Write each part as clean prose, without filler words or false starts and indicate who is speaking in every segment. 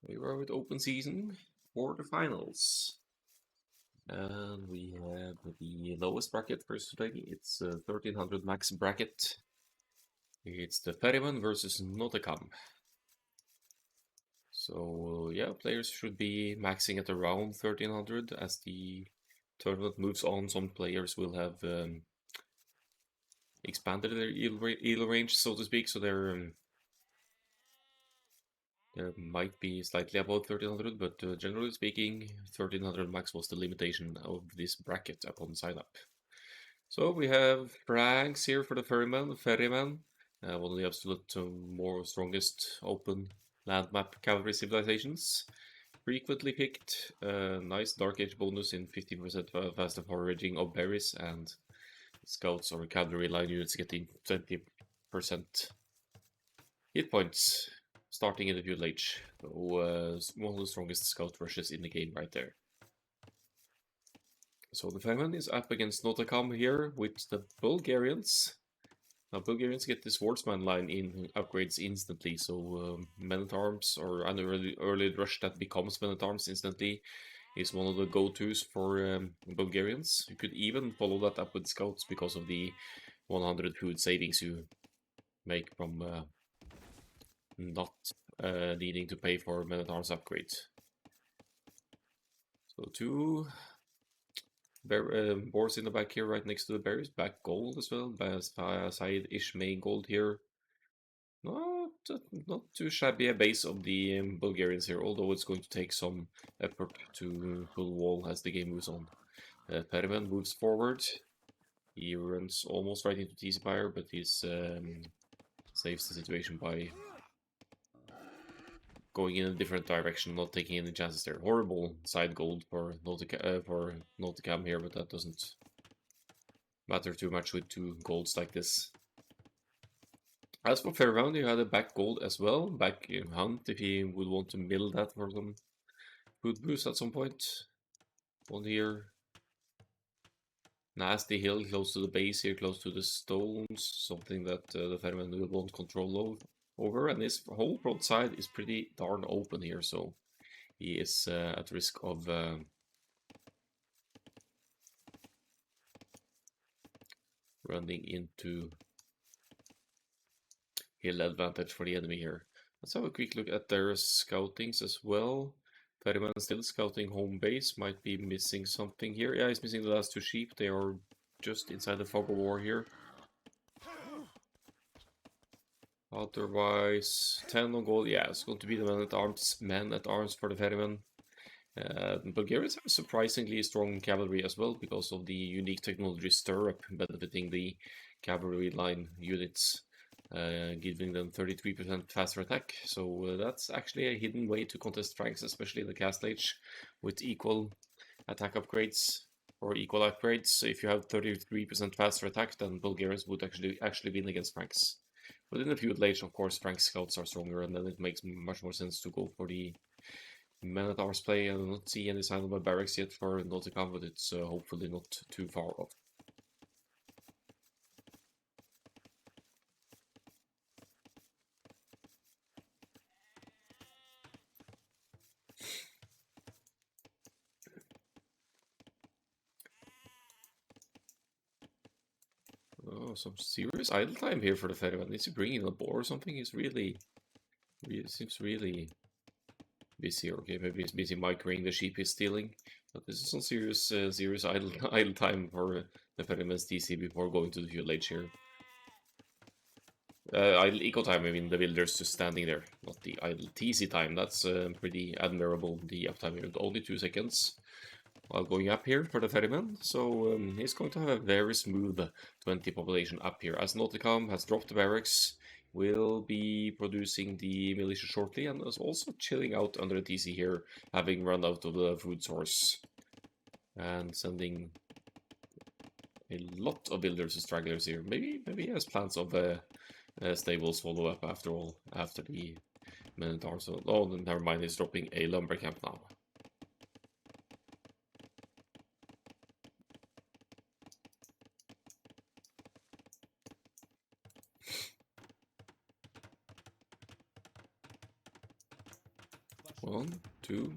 Speaker 1: We were with open season quarterfinals. And we have the lowest bracket for today. It's 1300 max bracket. It's the Ferryman versus Notekam. So yeah, players should be maxing at around 1300 as the tournament moves on. Some players will have expanded their elo range, so to speak, so there might be slightly above 1300, but generally speaking, 1300 max was the limitation of this bracket upon sign up. So we have Franks here for the Ferryman, one of the absolute more strongest open land map cavalry civilizations. Frequently picked, nice Dark Age bonus in 15% faster foraging of berries, and scouts or cavalry line units getting 20% hit points starting in the feudal age. So one of the strongest scout rushes in the game right there. So the Ferryman is up against Notekam here with the Bulgarians. Now Bulgarians get the swordsman line in upgrades instantly, so men-at-arms or an early rush that becomes men-at-arms instantly is one of the go-tos for Bulgarians. You could even follow that up with scouts because of the 100 food savings you make from not needing to pay for men-at-arms upgrades. So two boars in the back here right next to the berries. Back gold as well. Side-ish main gold here. Not too shabby a base of the Bulgarians here, although it's going to take some effort to pull wall as the game moves on. Ferryman moves forward. He runs almost right into T-Spire, but he's saves the situation by going in a different direction, not taking any chances there. Horrible side gold for Notekam here, but that doesn't matter too much with two golds like this. As for Fairground, you had a back gold as well, back in Hunt if he would want to mill that for some food boost at some point. One here. Nasty hill close to the base here, close to the stones, something that the Fairman will want control over, and his whole front side is pretty darn open here, so he is at risk of running into hill advantage for the enemy here. Let's have a quick look at their scoutings as well. Ferryman still scouting home base, might be missing something here. Yeah, he's missing the last two sheep. They are just inside the fog of war here. Otherwise, 10 on gold. Yeah, it's going to be the men-at-arms for the Ferryman. Bulgarians have surprisingly strong cavalry as well because of the unique technology stirrup benefiting the cavalry line units, giving them 33% faster attack. So that's actually a hidden way to contest Franks, especially in the Castle Age, with equal attack upgrades or equal upgrades. So if you have 33% faster attack, then Bulgarians would actually win against Franks. But in the feudal age, of course, Frank scouts are stronger, and then it makes much more sense to go for the men-at-arms play. I do not see any sign of my barracks yet for Notekam, but it's hopefully not too far off. Oh, some serious idle time here for the Ferryman. Is he bringing a boar or something? He's really seems really busy. Okay, maybe he's busy microing the sheep he's stealing. But this is some serious idle time for the Ferryman's DC before going to the feudal age here. Idle eco time, I mean the builders just standing there, not the idle TC time. That's pretty admirable, the uptime here. Only 2 seconds while going up here for the Ferryman. So he's going to have a very smooth 20 population up here. As Notekam has dropped the barracks, will be producing the militia shortly, and is also chilling out under the TC here, having run out of the food source. And sending a lot of builders and stragglers here. Maybe he has plans of stables follow up after all, after the men-at-arms. Oh, never mind, he's dropping a lumber camp now. 1, 2.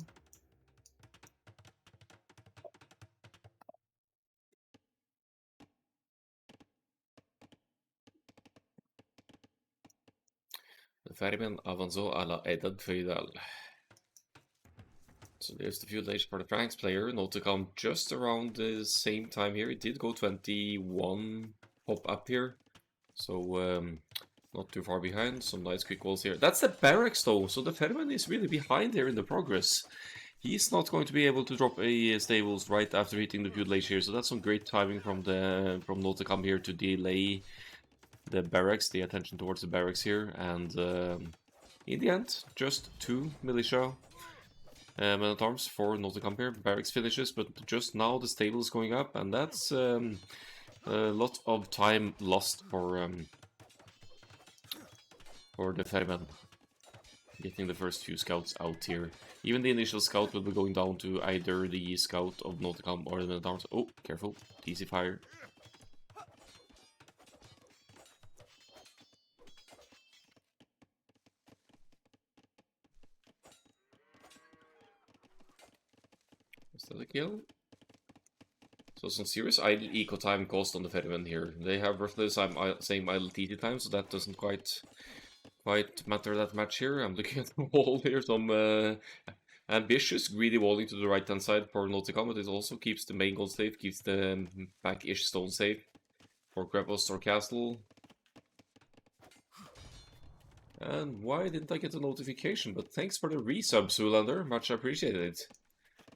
Speaker 1: Ferryman avanzó a la edad feudal. So there's the feudal age for the Franks player. Notekam just around the same time here. It did go 21 pop up here. So not too far behind. Some nice quick goals here. That's the barracks though. So the Ferryman is really behind here in the progress. He's not going to be able to drop a stables right after hitting the feudal age here. So that's some great timing from Notekam here to delay the barracks, the attention towards the barracks here, and in the end, just 2 militia men-at-arms for Notekam here. Barracks finishes, but just now the stable is going up, and that's a lot of time lost for the Ferryman. Getting the first few scouts out here. Even the initial scout will be going down to either the scout of Notekam or the men-at-arms. Oh, careful, easy fire. Is that a kill? So some serious idle eco time cost on the Ferryman here. They have roughly the same idle TT time, so that doesn't quite matter that much here. I'm looking at the wall here, some ambitious, greedy walling to the right hand side for Notekam, but it also keeps the main goal safe, keeps the back-ish stone safe for Grevos or Castle. And why didn't I get a notification? But thanks for the resub, Zoolander, much appreciated.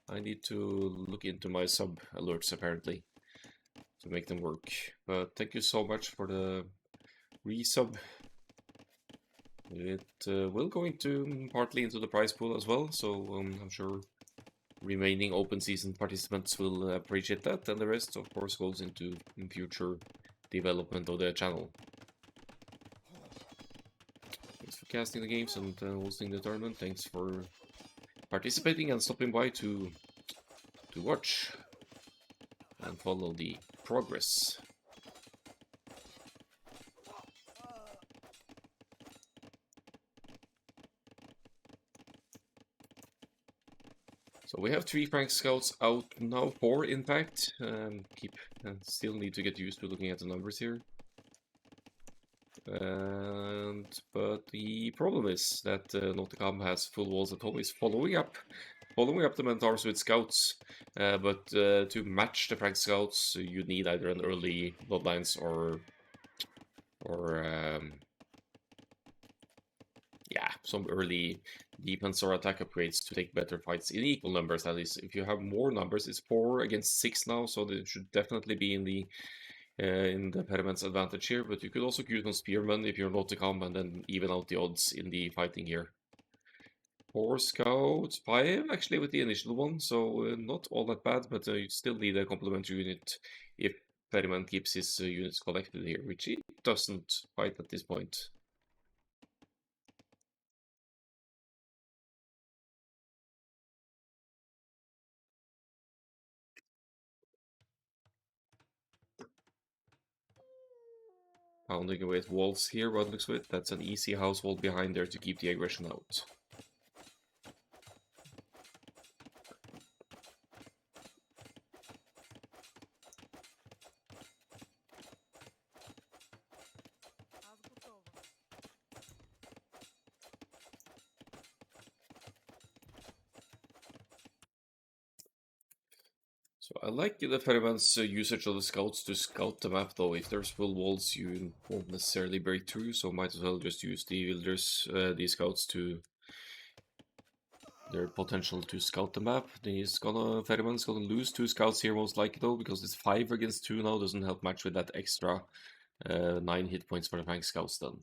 Speaker 1: I need to look into my sub alerts apparently to make them work. But thank you so much for the resub. It will go into partly into the prize pool as well, so I'm sure remaining open season participants will appreciate that, and the rest of course goes into future development of the channel. Thanks for casting the games and hosting the tournament. Thanks for participating and stopping by to watch and follow the progress. So we have 3 Frank scouts out now, 4 impact. Still need to get used to looking at the numbers here. But the problem is that Notekam has full walls at home, is following up the men-at-arms with scouts. But to match the Frank scouts, you need either an early bloodlines or yeah, some early defense or attack upgrades to take better fights in equal numbers. At least if you have more numbers, it's 4 against 6 now, so they should definitely be in the Ferryman's advantage here. But you could also use on Spearman if you're not to come and then even out the odds in the fighting here. 4 scouts, 5 actually with the initial one, so not all that bad, but you still need a complementary unit if Ferryman keeps his units collected here, which he doesn't quite at this point. Pounding away at walls here, what looks like that's an easy household behind there to keep the aggression out. So I like the Ferryman's usage of the scouts to scout the map, though. If there's full walls, you won't necessarily break through, so might as well just use the wielders, the scouts to their potential to scout the map. Ferryman's gonna lose 2 scouts here most likely though, because it's 5 against 2 now, doesn't help match with that extra 9 hit points for the Frank scouts then.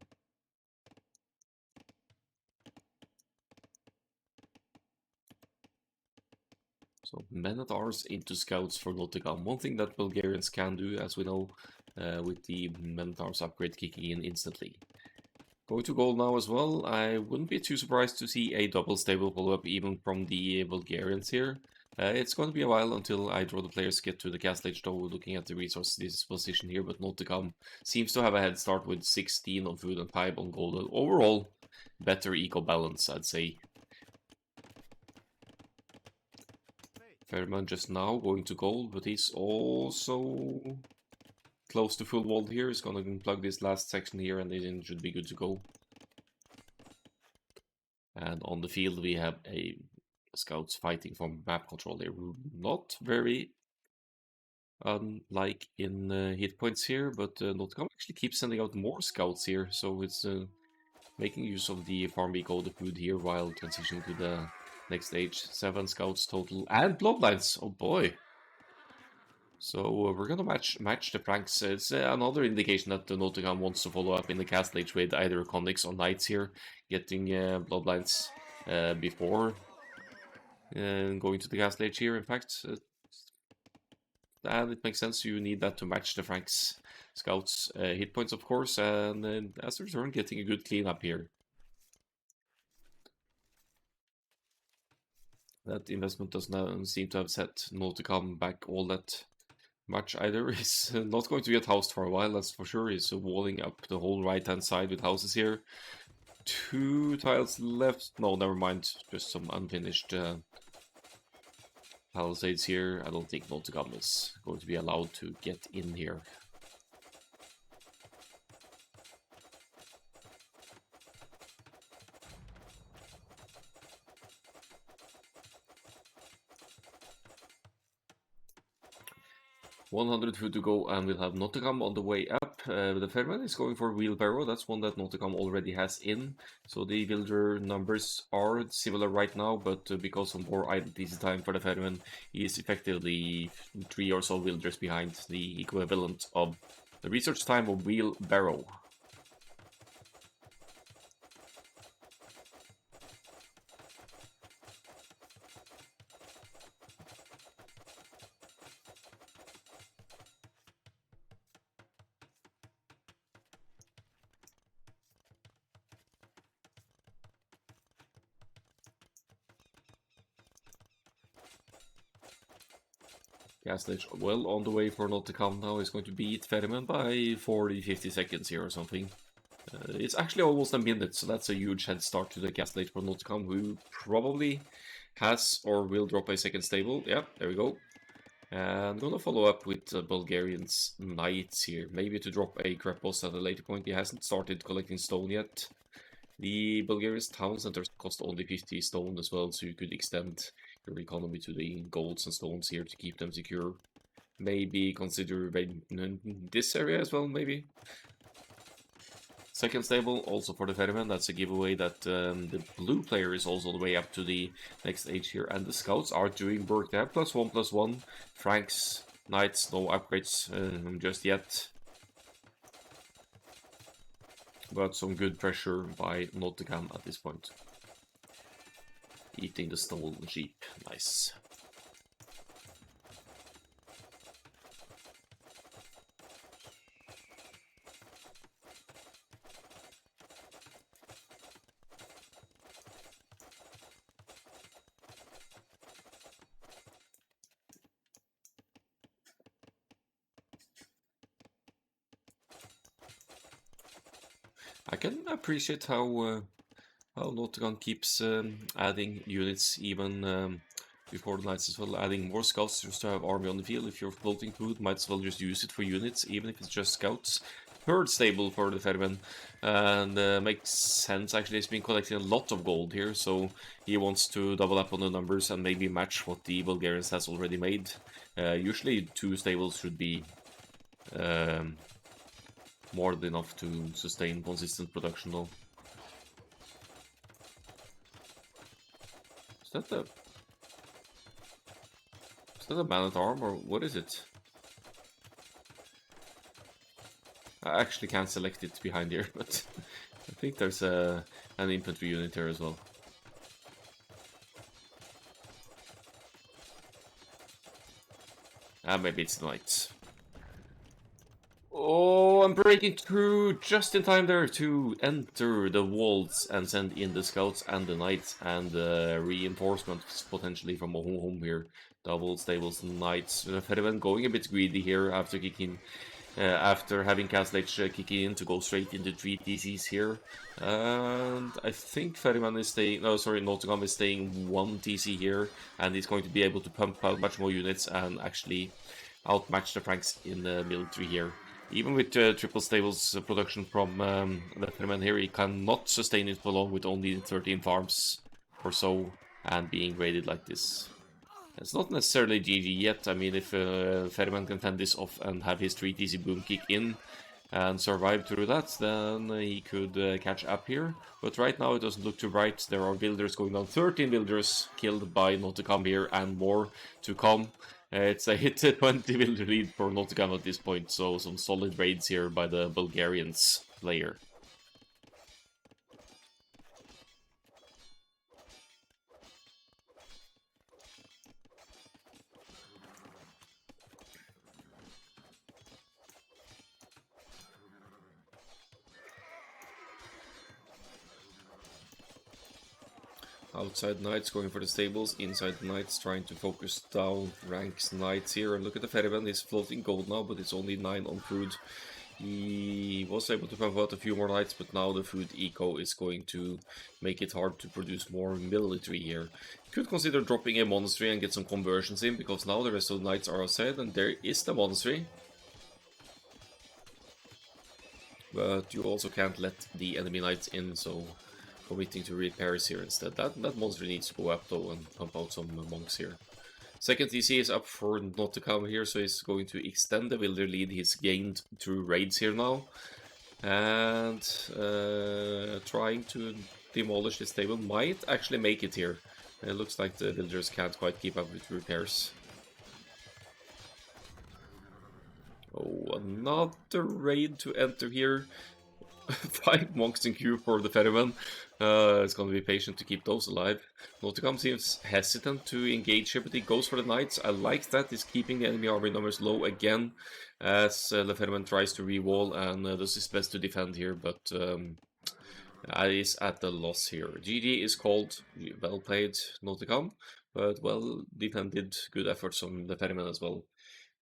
Speaker 1: So men-at-arms into scouts for Notekam. One thing that Bulgarians can do, as we know, with the men-at-arms upgrade kicking in instantly. Going to gold now as well. I wouldn't be too surprised to see a double stable follow-up even from the Bulgarians here. It's going to be a while until either of the players get to the castle age though, looking at the resource disposition here, but Notekam seems to have a head start with 16 on food and 5 on gold. Overall, better eco balance, I'd say. Ferryman just now going to gold, but he's also close to full wall here. He's gonna plug this last section here and then should be good to go. And on the field we have a scouts fighting for map control. They're not very unlike in hit points here, but Notekam actually keeps sending out more scouts here, so it's making use of the farm eco, the food here, while transitioning to the next stage. 7 scouts total, and bloodlines, oh boy! So we're gonna match the Franks. It's another indication that the Notekam wants to follow up in the castle age with either Conics or Knights here, getting bloodlines before going to the castle age here, in fact. And it makes sense, you need that to match the Franks scouts hit points, of course, and as a return, getting a good cleanup here. That investment does not seem to have set Notekam back all that much either. He's not going to get housed for a while, that's for sure. He's walling up the whole right-hand side with houses here. 2 tiles left. No, never mind. Just some unfinished palisades here. I don't think Notekam is going to be allowed to get in here. $100 food to go, and we'll have Notekam on the way up. The Ferryman is going for wheelbarrow. That's one that Notekam already has in. So the villager numbers are similar right now, but because of more idle time for the Ferryman, he is effectively 3 or so villagers behind the equivalent of the research time of wheelbarrow. Gasledge well on the way for Notekam now. He's going to beat Ferryman by 40-50 seconds here or something. It's actually almost a minute, so that's a huge head start to the Gasledge for Notekam, who probably has or will drop a second stable. Yeah, there we go. And I'm gonna follow up with Bulgarian's Knights here, maybe to drop a Krepos at a later point. He hasn't started collecting stone yet. The Bulgarian's town centers cost only 50 stone as well, so you could extend your economy to the golds and stones here to keep them secure. Maybe consider this area as well, maybe. Second stable, also for the Ferryman. That's a giveaway that the blue player is also the way up to the next age here. And the scouts are doing work. They have +1/+1. Franks, Knights, no upgrades just yet. But some good pressure by Notekam at this point. Eating the stolen sheep. Nice. I can appreciate how Notekam keeps adding units even before the Knights as well, adding more scouts just to have army on the field. If you're floating food, might as well just use it for units, even if it's just scouts. Third stable for the Ferryman, and makes sense actually. He's been collecting a lot of gold here, so he wants to double up on the numbers and maybe match what the Bulgarians has already made. Usually 2 stables should be more than enough to sustain consistent production though. Is that a man-at-arm or what is it? I actually can't select it behind here, but I think there's an infantry unit here as well. Maybe it's the Knights. Oh, I'm breaking through just in time there to enter the walls and send in the scouts and the Knights and reinforcements potentially from home here. Double stables, Knights. Ferryman going a bit greedy here after kicking after having Castle H kicking in to go straight into 3 TCs here. And I think Ferryman is staying, no sorry, Notekam is staying 1 TC here, and he's going to be able to pump out much more units and actually outmatch the Franks in the military here. Even with triple stables production from the Ferryman here, he cannot sustain it for long with only 13 farms or so and being raided like this. It's not necessarily GG yet. I mean, if Ferryman can fend this off and have his 3 TC boom kick in and survive through that, then he could catch up here. But right now it doesn't look too bright. There are villagers going down. 13 villagers killed by Notekam here and more to come. It's a hit 20 villager lead for Notekam at this point, so some solid raids here by the Bulgarians player. Outside Knights going for the stables, inside Knights trying to focus down ranks Knights here. And look at the Ferryman, he's floating gold now, but it's only 9 on food. He was able to pump out a few more Knights, but now the food eco is going to make it hard to produce more military here. Could consider dropping a monastery and get some conversions in, because now the rest of the Knights are outside, and there is the monastery. But you also can't let the enemy Knights in, so committing to repairs here instead. That monster needs to go up though and pump out some monks here. Second TC is up for Notekam here, so he's going to extend the Wilder lead he's gained through raids here now. And trying to demolish this table might actually make it here. It looks like the villagers can't quite keep up with repairs. Oh, another raid to enter here. 5 monks in queue for the Ferryman. It's going to be patient to keep those alive. Notekam seems hesitant to engage here, but he goes for the Knights. I like that. He's keeping the enemy army numbers low again as the Ferryman tries to re-wall and does his best to defend here, but is at the loss here. GG is called. Well played, Notekam, but well defended. Good efforts on the Ferryman as well.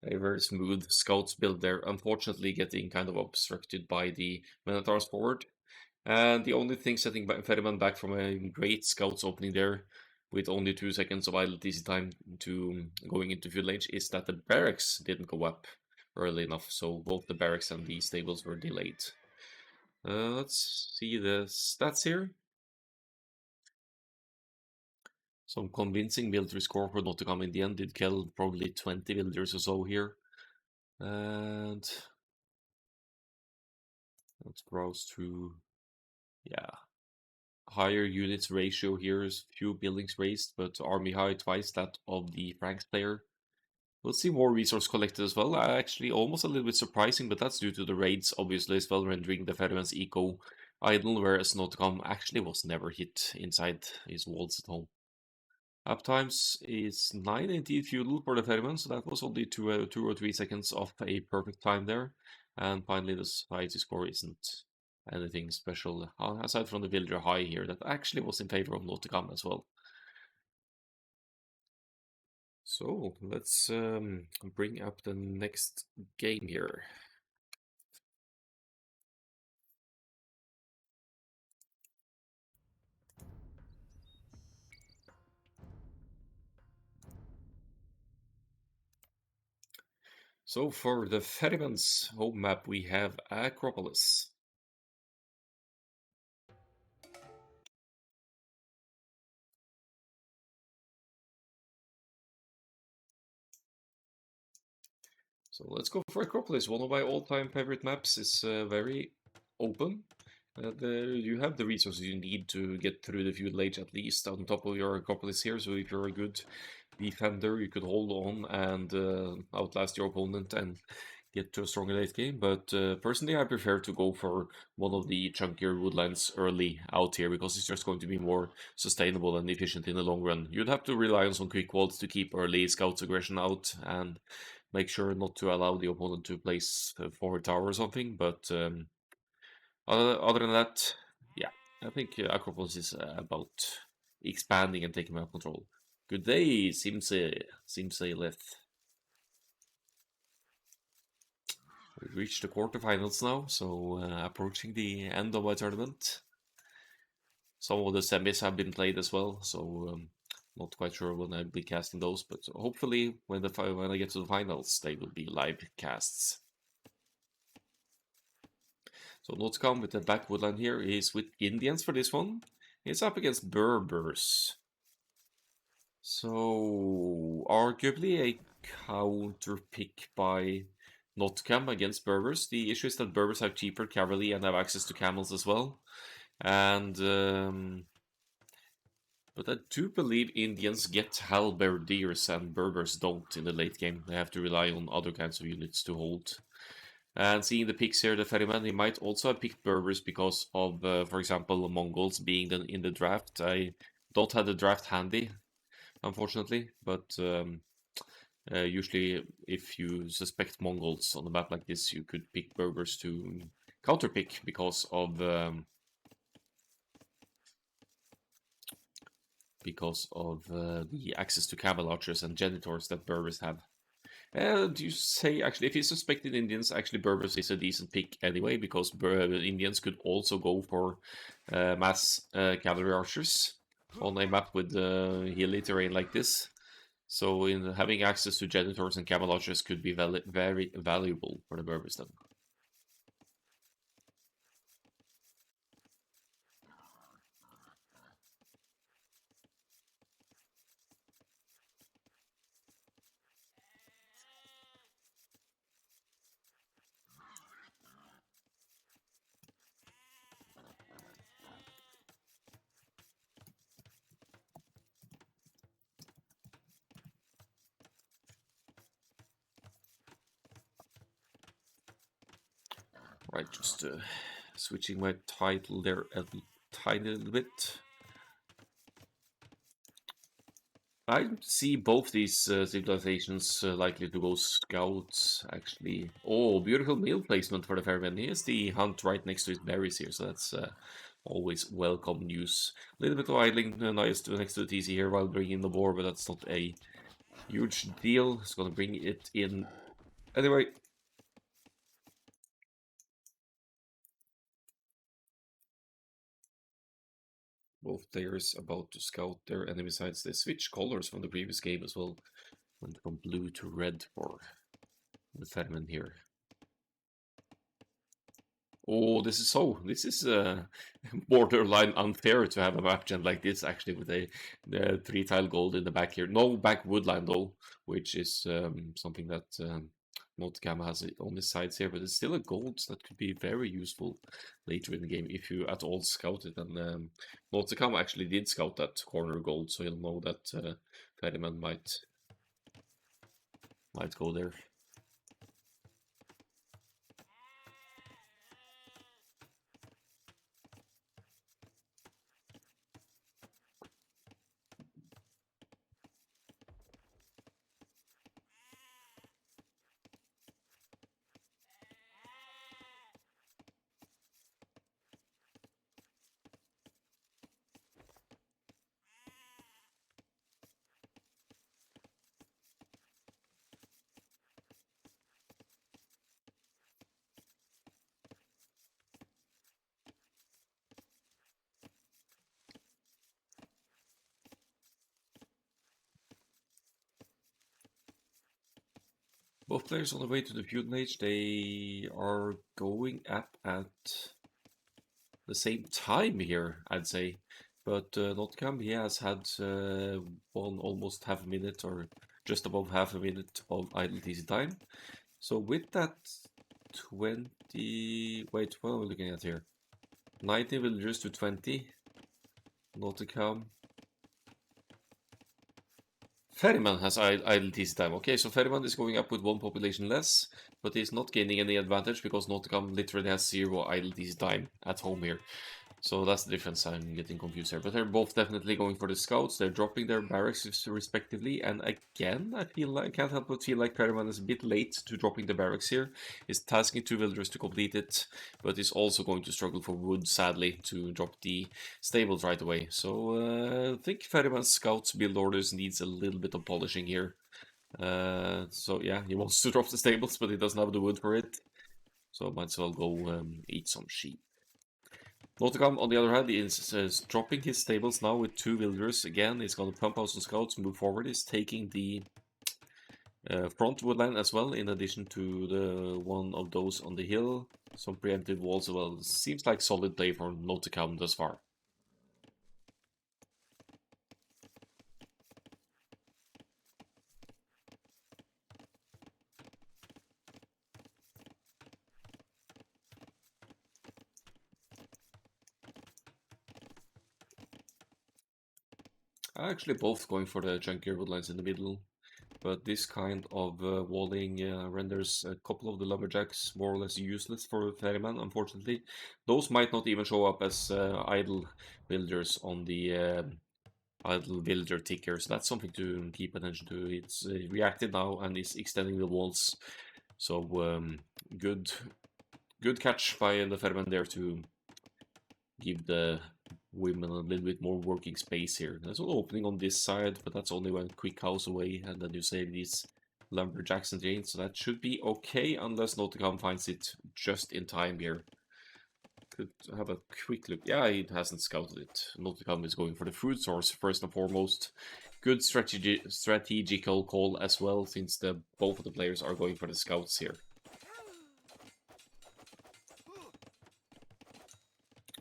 Speaker 1: A very smooth scouts build there, unfortunately getting kind of obstructed by the Men-at-Arms forward. And the only thing setting Ferryman back from a great scouts opening there, with only 2 seconds of idle TC time to going into field age, is that the barracks didn't go up early enough, so both the barracks and the stables were delayed. Let's see the stats here. Some convincing military score for Notekam in the end. Did kill probably 20 villagers or so here. And let's browse through. Yeah. Higher units ratio here is few buildings raised, but army high twice that of the Franks player. We'll see more resource collected as well. Actually, almost a little bit surprising, but that's due to the raids, obviously, as well, rendering the Ferryman's eco idle, whereas Notekam actually was never hit inside his walls at home. Uptimes is 9 indeed feudal for the Ferryman, so that was only 2 or 3 seconds of a perfect time there. And finally, the society score isn't anything special, aside from the villager high here, that actually was in favor of Notekam as well. So, let's bring up the next game here. So for the Ferryman's home map, we have Acropolis. So let's go for Acropolis. One of my all-time favorite maps. Is very open. You have the resources you need to get through the feudal age at least on top of your Acropolis here. So if you're a good defender, you could hold on and outlast your opponent and get to a stronger late game. But personally, I prefer to go for one of the chunkier woodlands early out here because it's just going to be more sustainable and efficient in the long run. You'd have to rely on some quick walls to keep early scouts aggression out and make sure not to allow the opponent to place a forward tower or something. But other than that, yeah, I think Acropolis is about expanding and taking map control. Good day, Simse Leth. We reached the quarterfinals now, so approaching the end of my tournament. Some of the semis have been played as well, so not quite sure when I'll be casting those, but hopefully when when I get to the finals, they will be live casts. So Notekam with the back woodline here is with Indians for this one. It's up against Berbers. So arguably a counter pick by Notekam against Berbers. The issue is that Berbers have cheaper cavalry and have access to camels as well. And but I do believe Indians get halberdiers and Berbers don't in the late game. They have to rely on other kinds of units to hold. And seeing the picks here, the Ferryman, he might also have picked Berbers because of, for example, the Mongols being in the draft. I don't have the draft handy, unfortunately, but usually if you suspect Mongols on a map like this, you could pick Berbers to counterpick because of the access to camel archers and genitors that Berbers have. Do you say, actually, if you suspected Indians, actually Berbers is a decent pick anyway, because Indians could also go for mass cavalry archers on a map with hilly terrain like this. So in having access to genitors and camel archers could be very valuable for the Berbers then. Right, just switching my title there a tiny little bit. I see both these civilizations likely to go scouts, actually. Oh, beautiful meal placement for the Ferryman. Here's the hunt right next to his berries here, so that's always welcome news. A little bit of idling nice next to the TC here while bringing the boar, but that's not a huge deal. It's going to bring it in anyway. Both players about to scout their enemy sides. They switch colors from the previous game as well. Went from blue to red for the Ferryman here. Oh, this is borderline unfair to have a map gen like this, actually, with a 3-tile gold in the back here. No back woodline, though, which is something that Notekam has on his sides here, but it's still a gold that could be very useful later in the game if you at all scout it. And Notekam actually did scout that corner gold, so he'll know that Ferryman might go there. Both players on the way to the feudal age, they are going up at the same time here, I'd say. But Notekam, he has had one almost half a minute or just above half a minute of idle TC time. So with that 20... Wait, what are we looking at here? 90 villagers to 20. Notekam. Ferryman has idle TC time. Okay, so Ferryman is going up with one population less, but he's not gaining any advantage because Notekam literally has 0 idle TC time at home here. So that's the difference. I'm getting confused here. But they're both definitely going for the scouts. They're dropping their barracks respectively. And again, I can't help but feel like Ferryman is a bit late to dropping the barracks here. He's tasking 2 villagers to complete it, but he's also going to struggle for wood, sadly, to drop the stables right away. So I think Ferryman's scouts build orders needs a little bit of polishing here. So yeah, he wants to drop the stables, but he doesn't have the wood for it. So might as well go eat some sheep. Notekam, on the other hand, is dropping his stables now with 2 villagers. Again, he's going to pump out some scouts, move forward. He's taking the front woodland as well, in addition to the one of those on the hill. Some preemptive walls as well. Seems like solid play for Notekam thus far. Actually, both going for the chunkier woodlands in the middle. But this kind of walling renders a couple of the lumberjacks more or less useless for Ferryman, unfortunately. Those might not even show up as idle builders on the idle villager ticker, so that's something to keep attention to. It's reacted now and is extending the walls. So good catch by the Ferryman there to give the women a little bit more working space here. There's an opening on this side, but that's only one quick house away, and then you save these lumberjacks and drains, so that should be okay, unless Notekam finds it just in time here. Could have a quick look. Yeah, he hasn't scouted it. Notekam is going for the food source first and foremost. Good strategical call as well, since both of the players are going for the scouts here.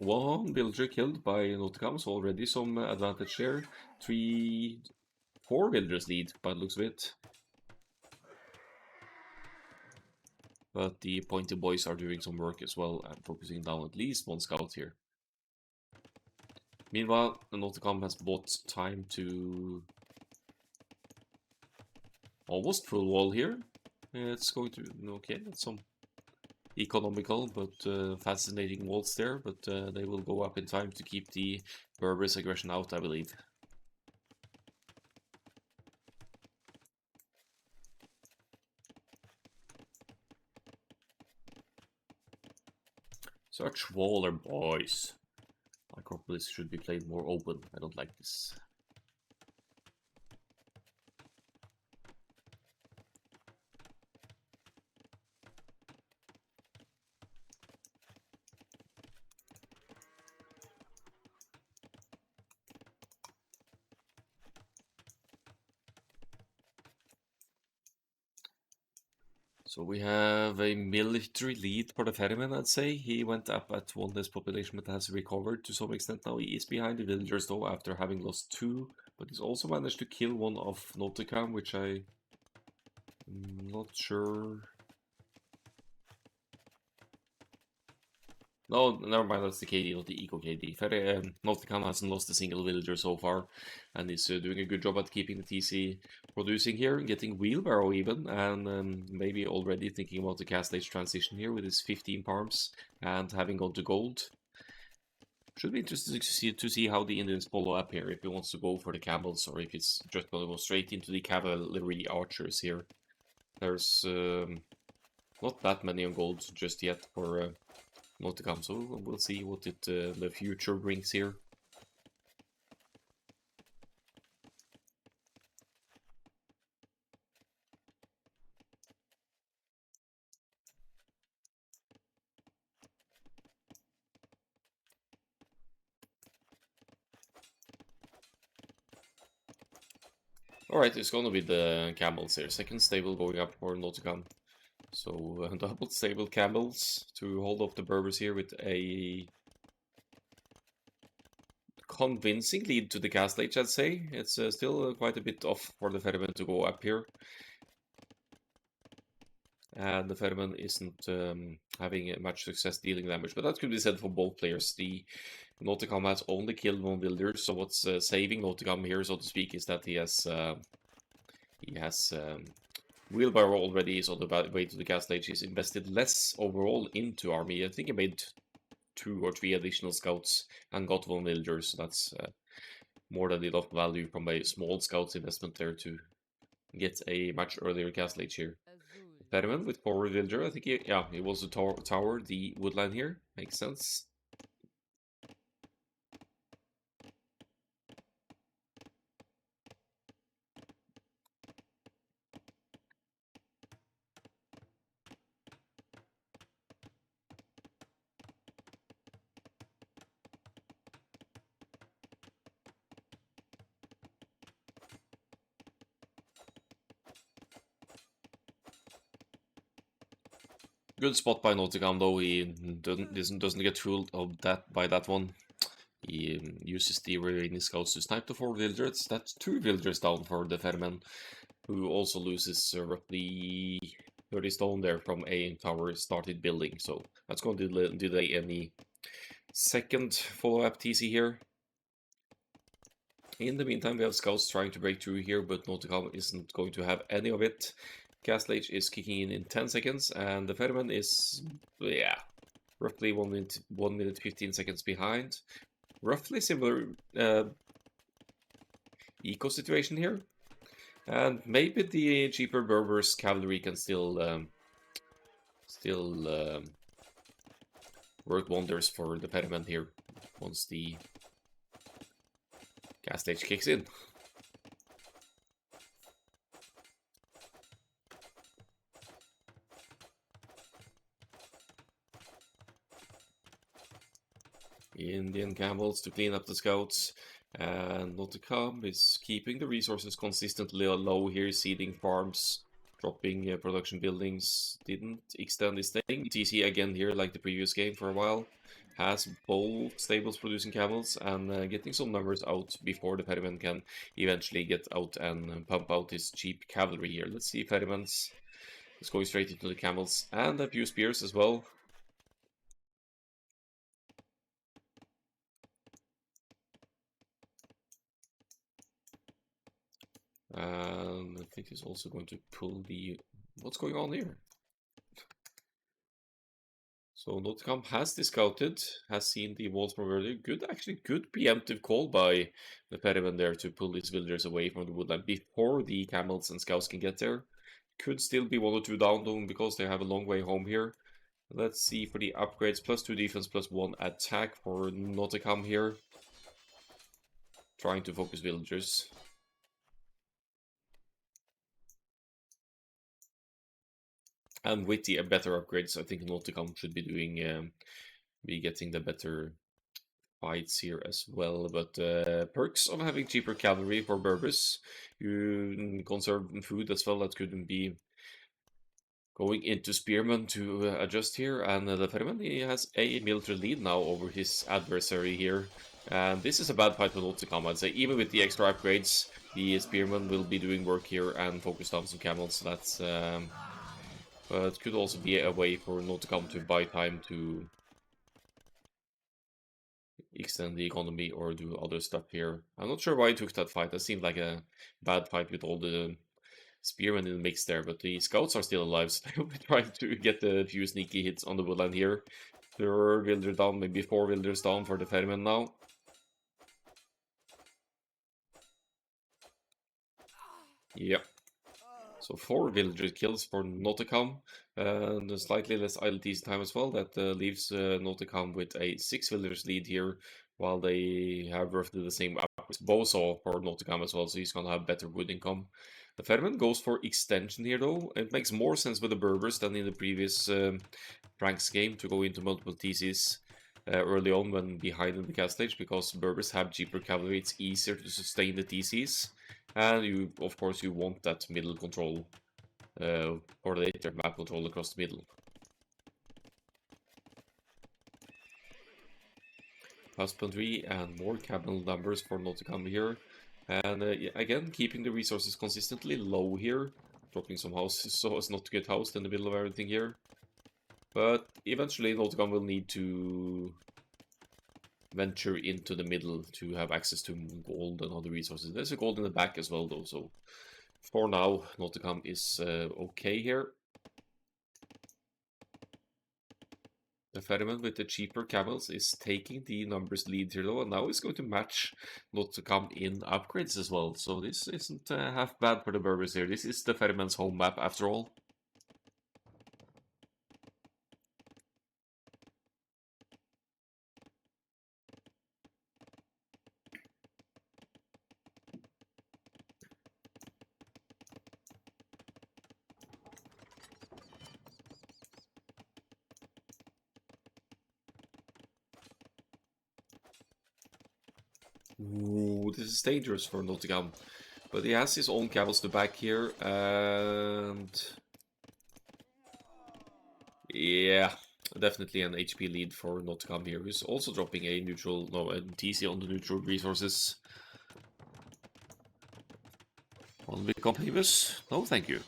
Speaker 1: One villager killed by Notekam, so already some advantage there. 4 villagers lead by the looks of it. But the pointy boys are doing some work as well and focusing down at least one scout here. Meanwhile, the Notekam has bought time to almost full wall here. It's going to okay, that's some economical but fascinating walls there, but they will go up in time to keep the Berbers aggression out, I believe. Such waller boys. Acropolis should be played more open. I don't like this. So we have a military lead for the Ferryman, I'd say. He went up at one less population, but has recovered to some extent now. He is behind the villagers though, after having lost 2. But he's also managed to kill one of Notekam, which I'm not sure. No, never mind, that's the KD, not the Eco KD. Notekam hasn't lost a single villager so far, and is doing a good job at keeping the TC producing here, getting wheelbarrow even, and maybe already thinking about the cast age transition here with his 15 farms and having gone to gold. Should be interesting to see how the Indians follow up here, if he wants to go for the camels or if it's just going to go straight into the cavalry archers here. There's not that many on gold just yet for Notekam, so we'll see what the future brings here. Alright, it's gonna be the camels here. Second stable going up for Notekam. So double stable camels to hold off the Berbers here with a convincing lead to the castle age, I'd say. It's still quite a bit off for the Ferryman to go up here. And the Ferryman isn't having much success dealing damage, but that could be said for both players. The Notekam has only killed 1 builder, so what's saving Notekam here, so to speak, is that he has wheelbarrow already, is on the way to the castle age. He's invested less overall into army. I think he made 2 or 3 additional scouts and got 1 villager, so that's more than enough value from a small scouts investment there to get a much earlier castle age here. Ferryman with forward villager, I think he was the tower, the woodline here, makes sense. Good spot by Notekam though. He doesn't get fooled of that by that one. He uses the remaining scouts to snipe the 4 villagers. That's 2 villagers down for the Ferryman, who also loses roughly 30 stone there from a tower started building. So that's going to delay any second follow-up TC here. In the meantime, we have scouts trying to break through here, but Notekam isn't going to have any of it. Castle Age is kicking in 10 seconds, and the Ferryman is, yeah, roughly 1 minute 15 seconds behind. Roughly similar eco situation here. And maybe the cheaper Berbers cavalry can still work wonders for the Ferryman here once the gas stage kicks in. Indian camels to clean up the scouts, and Notekam is keeping the resources consistently low here, seeding farms, dropping production buildings, didn't extend his thing. TC again here like the previous game for a while, has both stables producing camels and getting some numbers out before the Ferryman can eventually get out and pump out his cheap cavalry here. Let's see if Ferryman's is going straight into the camels and a few spears as well. And I think he's also going to pull the... What's going on here? So Notekam has discounted, has seen the walls from earlier. Actually good preemptive call by the Ferryman there to pull these villagers away from the woodland before the camels and scouts can get there. Could still be 1 or 2 down though, because they have a long way home here. Let's see for the upgrades, +2 defense, +1 attack for Notekam here. Trying to focus villagers. And with the better upgrades, I think Notekam should be doing, be getting the better fights here as well. But perks of having cheaper cavalry for Berbers, you conserve food as well. That couldn't be going into Spearman to adjust here. And the Ferryman, he has a military lead now over his adversary here. And this is a bad fight for Notekam, I'd say. Even with the extra upgrades, the Spearman will be doing work here and focus on some camels. So that's... but it could also be a way for Notekam to buy time to extend the economy or do other stuff here. I'm not sure why he took that fight. That seemed like a bad fight with all the spearmen in the mix there, but the scouts are still alive, so they'll be trying to get a few sneaky hits on the woodland here. 3 villagers down, maybe 4 villagers down for the Ferryman now. Yep. So 4 villager kills for Notekam, and slightly less ILT's time as well. That leaves Notekam with a 6 villagers lead here, while they have roughly the same Bozo for Notekam as well, so he's gonna have better wood income. The Ferryman goes for extension here though. It makes more sense with the Berbers than in the previous Franks game to go into multiple TCs early on when behind in the cast stage, because Berbers have cheaper cavalry, it's easier to sustain the TCs. And you, of course, you want that middle control, or later map control across the middle. Husbandry and more camel numbers for Notekam here. And again, keeping the resources consistently low here. Dropping some houses so as not to get housed in the middle of everything here. But eventually Notekam will need to venture into the middle to have access to gold and other resources. There's a gold in the back as well though, so for now Notekam is okay here. The Ferryman with the cheaper camels is taking the numbers lead here though, and now it's going to match Notekam in upgrades as well. So this isn't half bad for the Berbers here. This is the Ferryman's home map after all. Ooh, this is dangerous for Notekam. But he has his own camels to back here, and Yeah, definitely an HP lead for Notekam here, who's also dropping a neutral, no, a TC on the neutral resources. Want to become famous? No, thank you.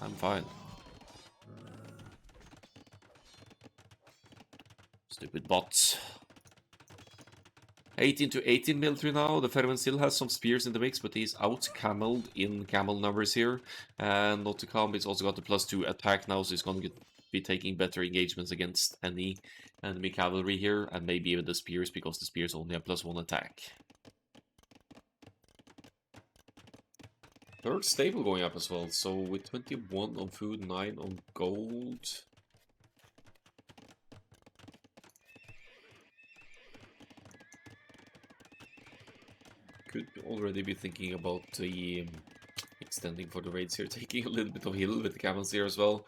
Speaker 1: I'm fine. Stupid bots. 18 to 18 military now. The Ferryman still has some spears in the mix, but he's out cameled in camel numbers here. And not to come, he's also got the +2 attack now, so he's going to be taking better engagements against any enemy cavalry here, and maybe even the spears, because the spears only have +1 attack. Third stable going up as well, so with 21 on food, 9 on gold. Could already be thinking about the extending for the raids here, taking a little bit of heal with the camels here as well.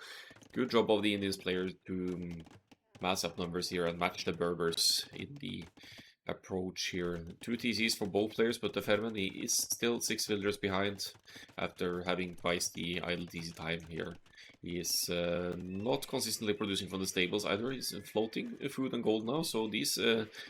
Speaker 1: Good job of the Indians player to mass up numbers here and match the Berbers in the approach here. 2 TCs for both players, but the Ferryman, he is still 6 villagers behind after having twice the idle TC time here. He is not consistently producing from the stables either. He's floating food and gold now, so these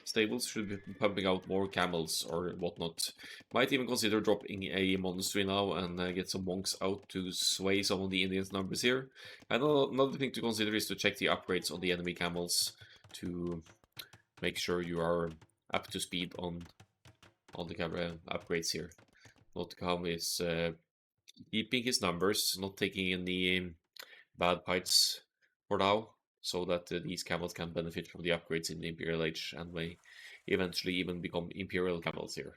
Speaker 1: stables should be pumping out more camels or whatnot. Might even consider dropping a monastery now and get some monks out to sway some of the Indians' numbers here. And another thing to consider is to check the upgrades on the enemy camels to make sure you are up to speed on the camera upgrades here. Notekam is keeping his numbers, not taking any bad fights for now, so that these camels can benefit from the upgrades in the Imperial Age and may eventually even become Imperial camels here.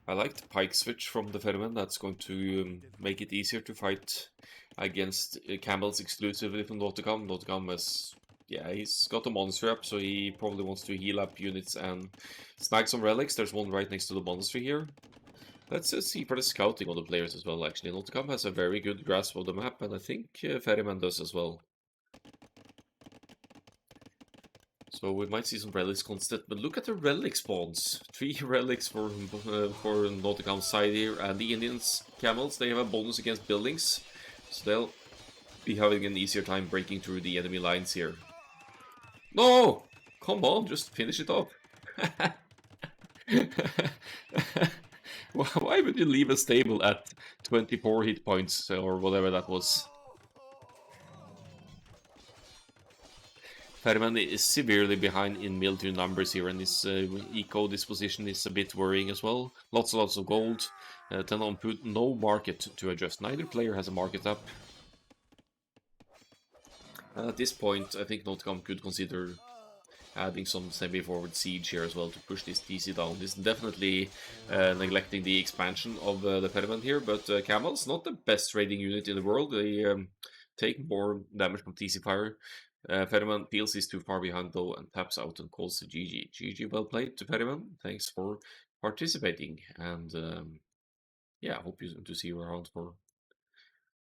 Speaker 1: I like the pike switch from the Ferryman. That's going to make it easier to fight against camels exclusively from Notekam. Notekam has, yeah, he's got a monster up, so he probably wants to heal up units and snag some relics. There's one right next to the monastery here. Let's see for the scouting of the players as well, actually. Notekam has a very good grasp of the map, and I think Ferryman does as well. So we might see some relics constant, but look at the relic spawns. 3 relics for Notekam's side here, and the Indians camels, they have a bonus against buildings, so they'll be having an easier time breaking through the enemy lines here. No! Come on, just finish it up. Why would you leave a stable at 24 hit points or whatever that was? Ferryman is severely behind in military numbers here, and his eco disposition is a bit worrying as well. Lots and lots of gold. 10 on food, no market to adjust. Neither player has a market up. And at this point, I think Notekam could consider adding some semi-forward siege here as well to push this TC down. This is definitely neglecting the expansion of the Ferryman here, but Camels, not the best raiding unit in the world. They take more damage from TC fire. Ferryman feels he's too far behind though and taps out and calls the GG. GG, well played to Ferryman. Thanks for participating, and yeah, hope to see you around for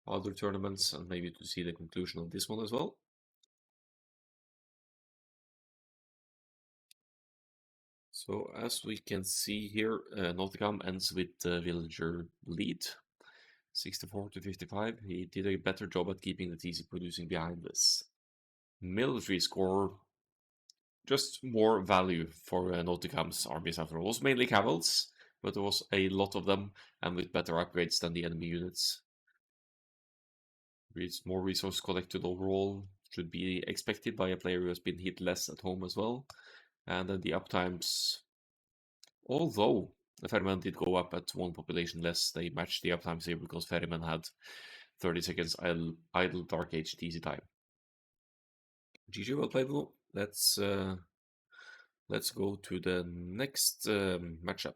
Speaker 1: other tournaments and maybe to see the conclusion of this one as well. So as we can see here, Notekam ends with the villager lead, 64 to 55. He did a better job at keeping the TC producing behind this. Military score, just more value for Notekam's armies after all. It was mainly camels, but there was a lot of them, and with better upgrades than the enemy units. More resource collected overall should be expected by a player who has been hit less at home as well. And then the uptimes, although the Ferryman did go up at 1 population less, they matched the uptimes here because Ferryman had 30 seconds idle Dark Age TC time. GG, well played though. Let's go to the next matchup.